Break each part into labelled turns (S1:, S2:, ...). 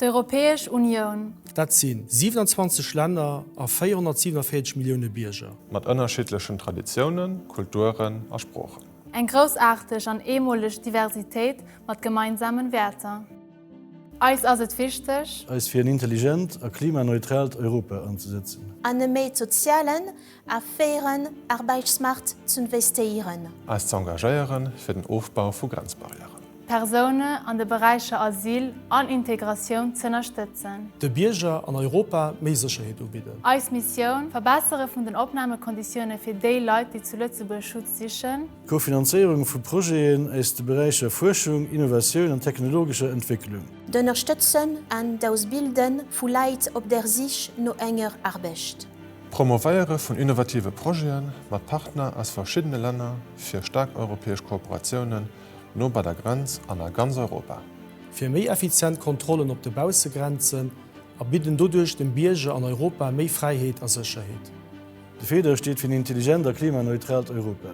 S1: D'Europäesch Union.
S2: Dat sinn 27 Länder a 447 Millioune Bierger.
S3: Mat ënnerschiedlechen Traditionen, Kulturen a Sprachen.
S1: Eng grossarteg an emolech Diversitéit mat gemeinsamen Werter. Eis ass et wichtech,
S4: als fir ein intelligent a klimaneutralt Europa anzusetzen.
S5: An e méi sozialen a fairen Arbeitsmarkt zu investieren.
S3: Als zu engagéieren fir den Aufbau vu Grenzbarrieren.
S1: Personen an de Bereiche Asyl an Integration zu unterstützen.
S2: De Bierger an Europa méi Sicherheet ubiden.
S1: Eis Mission verbessere vun den Opnahmekonditionen fir déi Leute, die zu Lützeburg Schutz sichen,
S4: Kofinanzierung vu Projekten aus de Bereiche Forschung, Innovation und technologischer Entwicklung.
S5: D'unterstützen an d'Ausbilden vu Leiit op der sich no enger arbecht.
S3: Promoveiere vun innovative Projekten mat Partner aus verschiedene Länder fir stark europäesch Kooperationen no bei der Grenz an a ganz Europa.
S2: Fir méi effizient Kontrollen op de Bausegrenzen erbitten dodurch dem Bierger an Europa méi Freiheet a Sicherheet.
S4: De Feder steht fir ein intelligenter klimaneutralt Europa.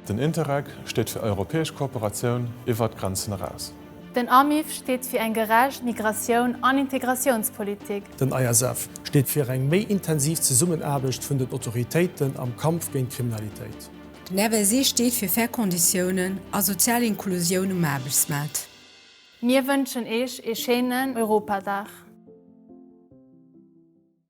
S3: Den Interreg steht fir europäesch Kooperation iwwer Grenzen heraus.
S1: Den AMIF steht fir eng gerecht Migration an Integrationspolitik.
S2: Den ISF steht fir eng méi intensiv ze Summenerbecht vun den Autoritäten am Kampf gegen Kriminalität.
S6: NRWC steht für Fairkonditionen a soziale Inklusion im Arbeitsmarkt.
S1: Mir wünschen ich e schönen Europadach.